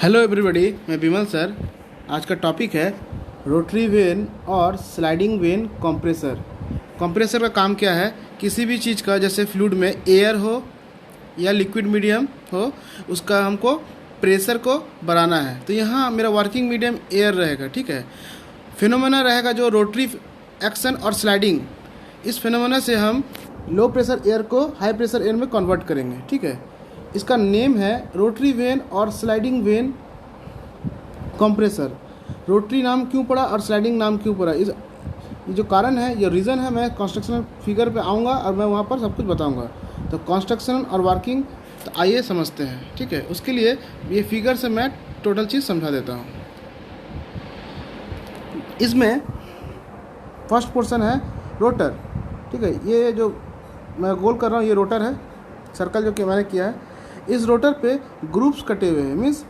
Hello everybody, मैं विमल sir. आज का टॉपिक है रोटरी वेन और स्लाइडिंग वेन कंप्रेसर। कंप्रेसर का काम क्या है? किसी भी चीज़ का, जैसे फ्लूइड में एयर हो या लिक्विड मीडियम हो, उसका हमको प्रेशर को बढ़ाना है। तो यहाँ मेरा वर्किंग मीडियम एयर रहेगा, ठीक है। फिनोमेना रहेगा जो रोटरी एक्शन और स्लाइडिंग। इस फिनोमेना से हम लो प्रेशर एयर को हाई प्रेशर एयर में कन्वर्ट करेंगे, ठीक है। इसका नेम है रोटरी वेन और स्लाइडिंग वेन कंप्रेसर। रोटरी नाम क्यों पड़ा और स्लाइडिंग नाम क्यों पड़ा, इस ये जो कारण है, ये रीज़न है, मैं कंस्ट्रक्शन फिगर पे आऊँगा और मैं वहाँ पर सब कुछ बताऊँगा। तो कंस्ट्रक्शन और वर्किंग तो आइए समझते हैं, ठीक है। उसके लिए ये फिगर से मैं टोटल चीज़ समझा देता हूँ। इसमें फर्स्ट पोर्शन है रोटर, ठीक है। ये जो मैं गोल कर रहा हूँ ये रोटर है, सर्कल जो कि मैंने किया है। इस रोटर पे ग्रुप्स कटे हुए हैं, मीन्स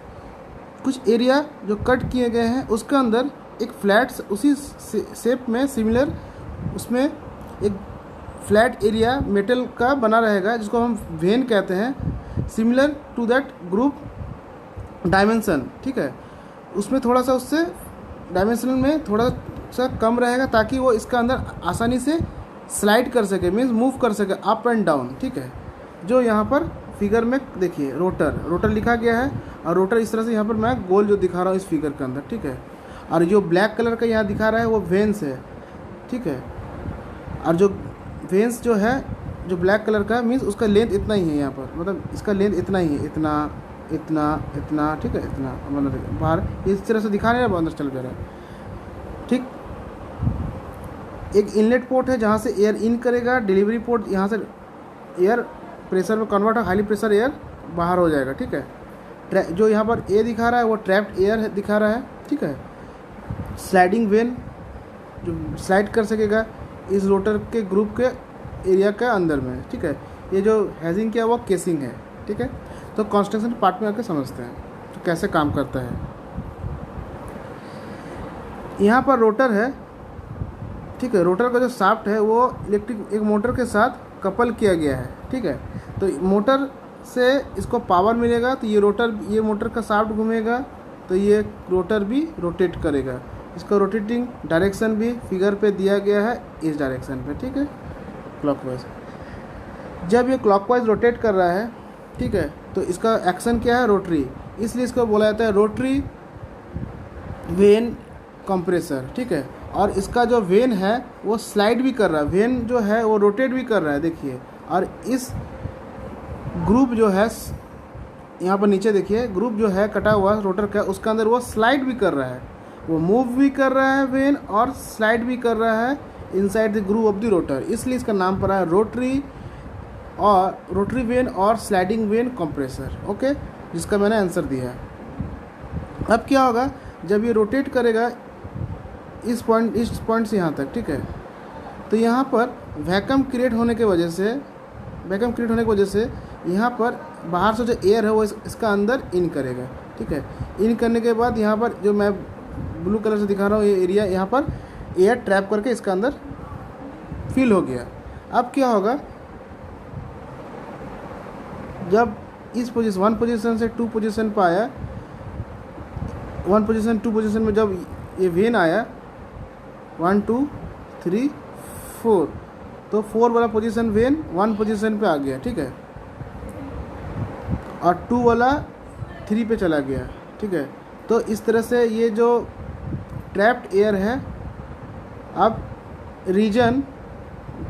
कुछ एरिया जो कट किए गए हैं उसके अंदर एक फ्लैट उसी शेप में सिमिलर, उसमें एक फ्लैट एरिया मेटल का बना रहेगा जिसको हम वेन कहते हैं, similar to that group dimension, ठीक है। उसमें थोड़ा सा उससे डायमेंशन में थोड़ा सा कम रहेगा ताकि वो इसका अंदर आसानी से स्लाइड कर सके, मीन्स मूव कर सके अप एंड डाउन, ठीक है। जो यहाँ पर फिगर में देखिए रोटर लिखा गया है और रोटर इस तरह से यहाँ पर मैं गोल जो दिखा रहा हूँ इस फिगर के अंदर, ठीक है। और जो ब्लैक कलर का यहाँ दिखा रहा है वो वेन्स है, ठीक है। और जो वेन्स जो है जो ब्लैक कलर का, मीन्स उसका लेंथ इतना ही है यहाँ पर, मतलब इसका लेंथ इतना ही है, इतना इतना इतना, ठीक है, इतना मतलब बाहर इस तरह से दिखा रहे हैं, अंदर चल जा रहा है, ठीक। एक इनलेट पोर्ट है जहाँ से एयर इन करेगा, डिलीवरी पोर्ट यहाँ से एयर प्रेशर में कन्वर्ट हो, हाईली प्रेशर एयर बाहर हो जाएगा, ठीक है। जो यहाँ पर ए दिखा रहा है वो ट्रैप्ड एयर दिखा रहा है, ठीक है। स्लाइडिंग वेन जो स्लाइड कर सकेगा इस रोटर के ग्रुप के एरिया के अंदर में, ठीक है। ये जो हैजिंग किया वो केसिंग है, ठीक है। तो कंस्ट्रक्शन पार्ट में आके समझते हैं तो कैसे काम करता है। यहाँ पर रोटर है, ठीक है। रोटर का जो शाफ्ट है वो इलेक्ट्रिक एक मोटर के साथ कपल किया गया है, ठीक है। तो मोटर से इसको पावर मिलेगा तो ये मोटर का शाफ्ट घूमेगा तो ये रोटर भी रोटेट करेगा। इसका रोटेटिंग डायरेक्शन भी फिगर पे दिया गया है, इस डायरेक्शन पे, ठीक है, क्लॉकवाइज। जब ये क्लॉकवाइज रोटेट कर रहा है, ठीक है, तो इसका एक्शन क्या है? रोटरी, इसलिए इसको बोला जाता है रोटरी वेन कंप्रेसर, ठीक है। और इसका जो वेन है वो स्लाइड भी कर रहा है, वेन जो है वो रोटेट भी कर रहा है, देखिए। और इस ग्रुप जो है यहाँ पर नीचे देखिए, ग्रुप जो है कटा हुआ रोटर का, उसके अंदर वो स्लाइड भी कर रहा है, वो मूव भी कर रहा है वेन और स्लाइड भी कर रहा है inside the group of the rotor, इसलिए इसका नाम पड़ा है रोटरी वेन और स्लाइडिंग वेन कंप्रेसर, ओके, जिसका मैंने आंसर दिया है। अब क्या होगा जब ये रोटेट करेगा इस पॉइंट से यहाँ तक, ठीक है, तो यहाँ पर वैक्यूम क्रिएट होने की वजह से यहाँ पर बाहर से जो एयर है वो इसका अंदर इन करेगा, ठीक है। इन करने के बाद यहाँ पर जो मैं ब्लू कलर से दिखा रहा हूँ ये एरिया, यहाँ पर एयर ट्रैप करके इसका अंदर फिल हो गया। अब क्या होगा जब इस पोजीशन 1 पोजीशन से 2 पोजीशन पर आया, 1 पोजीशन 2 पोजीशन में जब ये वेन आया 1 2 3 4, तो 4 वाला पोजीशन वेन 1 पोजीशन पे आ गया, ठीक है, और 2 वाला 3 पे चला गया, ठीक है। तो इस तरह से ये जो ट्रैप्ड एयर है अब रीजन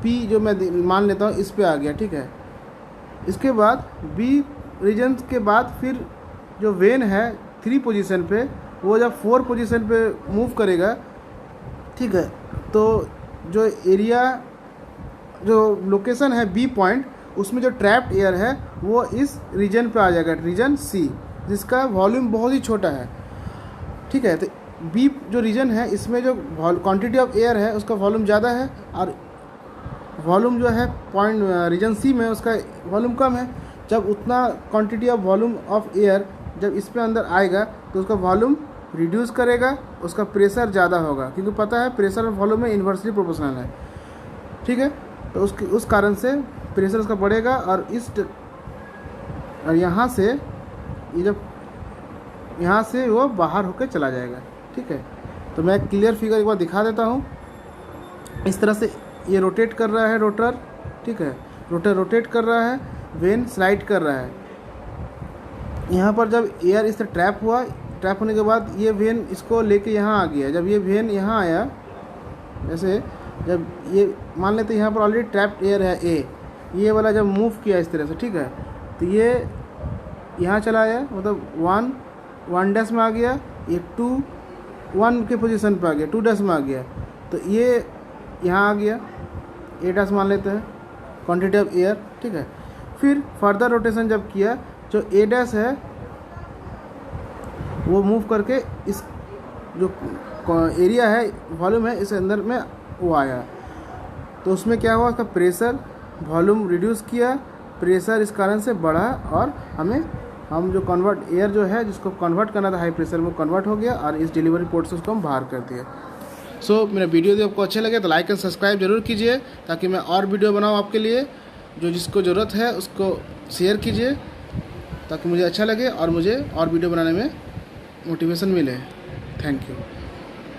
पी जो मैं मान लेता हूँ इस पे आ गया, ठीक है। इसके बाद बी रीजन के बाद फिर जो वेन है 3 पोजीशन पे, वो जब 4 पोजीशन पे मूव करेगा, ठीक है, तो जो एरिया जो लोकेशन है बी पॉइंट, उसमें जो ट्रैप्ड एयर है वो इस रीजन पे आ जाएगा, रीजन सी, जिसका वॉल्यूम बहुत ही छोटा है, ठीक है। तो बी जो रीजन है इसमें जो क्वांटिटी ऑफ एयर है उसका वॉल्यूम ज़्यादा है और वॉल्यूम जो है पॉइंट रीजन सी में उसका वॉल्यूम कम है। जब उतना quantity of volume of air जब इस पे अंदर आएगा तो उसका वॉल्यूम रिड्यूस करेगा, उसका प्रेशर ज़्यादा होगा, क्योंकि पता है प्रेशर और वॉल्यूम में इन्वर्सली प्रोपोर्शनल है, ठीक है। तो उस कारण से प्रेशर उसका बढ़ेगा और यहाँ से ये जब यहाँ से वो बाहर होकर चला जाएगा। ठीक है, तो मैं क्लियर फिगर एक बार दिखा देता हूँ। इस तरह से ये रोटेट कर रहा है रोटर। ठीक है, रोटर रोटेट कर रहा है, वेन स्लाइड कर रहा है। यहाँ पर जब एयर इससे ट्रैप हुआ, ट्रैप होने के बाद ये वेन इसको लेके यहाँ आ गया। जब ये वेन यहाँ आया, जैसे जब ये मान लेते यहाँ पर ऑलरेडी ट्रैप्ड एयर है ए, ये वाला जब मूव किया इस तरह से, ठीक है, तो ये यहाँ चला आया, मतलब 1 डैश में आ गया, ये 2 1 के पोजीशन पे आ गया, 2 डैश में आ गया, तो ये यहाँ आ गया, ए डैश मान लेते हैं क्वांटिटी ऑफ एयर। ठीक है, फिर फर्दर रोटेशन जब किया, जो ए डैश है वो मूव करके इस जो एरिया है, वॉल्यूम है, इस अंदर में वो आया, तो उसमें क्या हुआ, उसका प्रेशर वॉल्यूम रिड्यूस किया, प्रेशर इस कारण से बढ़ा, और हम जो कन्वर्ट एयर जो है जिसको कन्वर्ट करना था हाई प्रेशर में, कन्वर्ट हो गया और इस डिलीवरी पोर्ट से उसको हम बाहर कर दिया। सो मेरा वीडियो यदि आपको अच्छे लगे तो लाइक एंड सब्सक्राइब जरूर कीजिए, ताकि मैं और वीडियो बनाऊँ आपके लिए। जो जिसको ज़रूरत है उसको शेयर कीजिए, ताकि मुझे अच्छा लगे और मुझे और वीडियो बनाने में मोटिवेशन मिले। Thank you.